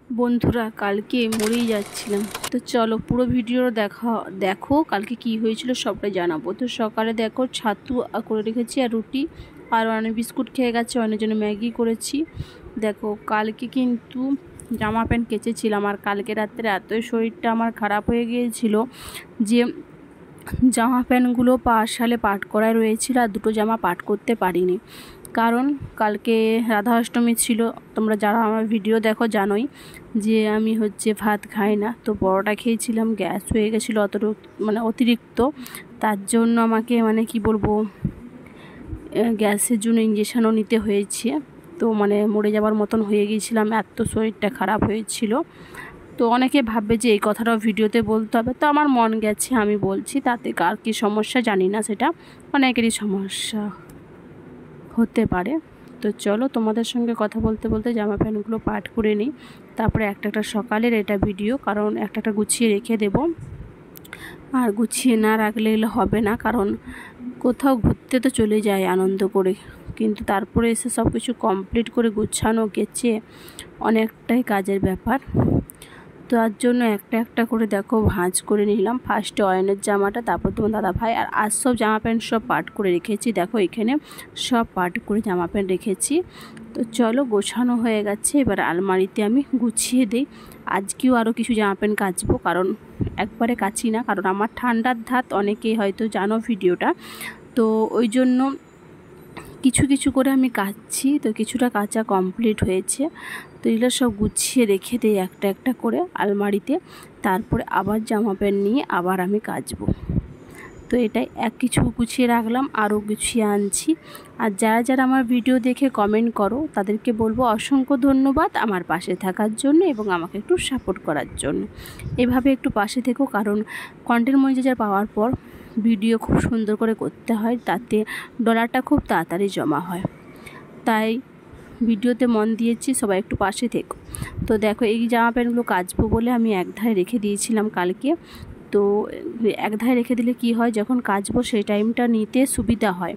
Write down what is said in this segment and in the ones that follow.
বন্ধুরা কালকে মরেই যাচ্ছিলাম। তো চলো পুরো ভিডিও দেখো কালকে কি হয়েছিল সবটাই জানাবো। তো সকালে দেখো ছাতু করে রেখেছি আর রুটি, আর অনেক বিস্কুট খেয়ে গেছে, অনেক জন্য ম্যাগি করেছি। দেখো কালকে কিন্তু জামা প্যান্ট কেচেছিলাম, আর কালকে রাত্রে এতই শরীরটা আমার খারাপ হয়ে গিয়েছিল যে জামা প্যান্টগুলো সালে পাট করায় রয়েছিল, আর দুটো জামা পাট করতে পারিনি। কারণ কালকে রাধা অষ্টমী ছিল। তোমরা যারা আমার ভিডিও দেখো জানোই যে আমি ভাত খাই না, তো পরোটা খেয়েছিলাম, গ্যাস হয়ে গেছিলো অতিরিক্ত। তার জন্য আমাকে কি বলবো, গ্যাসের জন্য ইঞ্জেকশনও নিতে হয়েছে। তো মরে যাবার মতন হয়ে গিয়েছিলাম, এত শরীরটা খারাপ হয়েছিল। তো অনেকে ভাববে যে এই কথাটাও ভিডিওতে বলতে হবে, তো আমার মন গেছে আমি বলছি, তাতে কার কী সমস্যা জানি না, সেটা অনেকেরই সমস্যা হতে পারে। তো চলো তোমাদের সঙ্গে কথা বলতে বলতে জামা প্যান্টগুলো পাট করে নিই, তারপরে একটা সকালের এটা ভিডিও, কারণ একটা গুছিয়ে রেখে দেব। আর গুছিয়ে না রাখলে হবে না, কারণ কোথাও ঘুরতে তো চলে যায় আনন্দ করে, কিন্তু তারপরে এসে সব কিছু কমপ্লিট করে গুছানো গেছে অনেকটাই কাজের ব্যাপার। তো তার জন্য একটা করে দেখো ভাঁজ করে নিলাম। ফার্স্টে অয়নের জামাটা, তারপর তোমার দাদা ভাই, আর সব জামা প্যান্ট সব পাট করে রেখেছি। দেখো এখানে সব পাট করে জামা প্যান্ট রেখেছি। তো চলো গোছানো হয়ে গেছে, এবার আলমারিতে আমি গুছিয়ে দিই। আজকেও আরও কিছু জামা প্যান্ট কাচবো, কারণ একবারে কাচি না, কারণ আমার ঠান্ডার ধাত, অনেকেই হয়তো জানো ভিডিওটা। তো ওই জন্য কিছু করে আমি কাচছি। তো কিছুটা কাচা কমপ্লিট হয়েছে, তো এগুলো সব গুছিয়ে রেখে দিই একটা করে আলমারিতে। তারপরে আবার জামা প্যান্ট নিয়ে আবার আমি কাচবো। তো এটাই কিছু গুছিয়ে রাখলাম, আরও গুছিয়ে আনছি। আর যারা আমার ভিডিও দেখে কমেন্ট করো তাদেরকে বলবো অসংখ্য ধন্যবাদ আমার পাশে থাকার জন্য এবং আমাকে একটু সাপোর্ট করার জন্য। এভাবে একটু পাশে থেকো, কারণ কন্টেন্ট মনিটাইজার পাওয়ার পর ভিডিও খুব সুন্দর করে করতে হয়, তাতে ডলারটা খুব তাড়াতাড়ি জমা হয়। তাই ভিডিওতে মন দিয়েছি, সবাই একটু পাশে থেকো। তো দেখো এই জামা প্যান্টগুলো কাচবো বলে আমি একধারে রেখে দিয়েছিলাম কালকে। তো একধারে রেখে দিলে কি হয়, যখন কাচবো সেই টাইমটা নিতে সুবিধা হয়।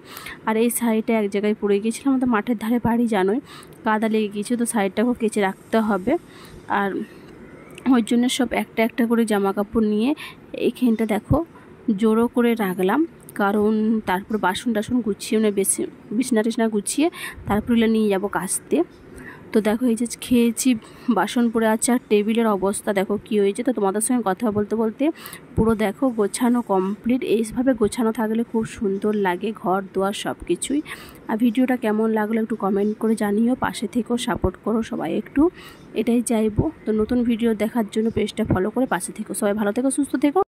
আর এই শাড়িটা এক জায়গায় পড়ে গিয়েছিলাম, আমাদের মাঠের ধারে বাড়ি জানোই, কাদা লেগে গিয়েছে, তো শাড়িটাকেও কেচে রাখতে হবে। আর ওই জন্য সব একটা করে জামা কাপড় নিয়ে এইখানটা দেখো জোড়ো করে রাখলাম, কারণ তারপর বাসন টাসন গুছিয়ে বিছনা টিছনা গুছিয়ে তারপর নিয়ে যাব কাচতে। তো দেখো এই যে খেয়েছি, বাসন পড়ে আছে, আর টেবিলের অবস্থা দেখো কি হয়েছে। তো তোমাদের সঙ্গে কথা বলতে বলতে পুরো দেখো গোছানো কমপ্লিট। এইভাবে গোছানো থাকলে খুব সুন্দর লাগে ঘর দুয়ার সব কিছুই। আর ভিডিওটা কেমন লাগলো একটু কমেন্ট করে জানিও, পাশে থেকেও সাপোর্ট করো সবাই একটু, এটাই চাইবো। তো নতুন ভিডিও দেখার জন্য পেজটা ফলো করে পাশে থেকো। সবাই ভালো থেকো, সুস্থ থেকো।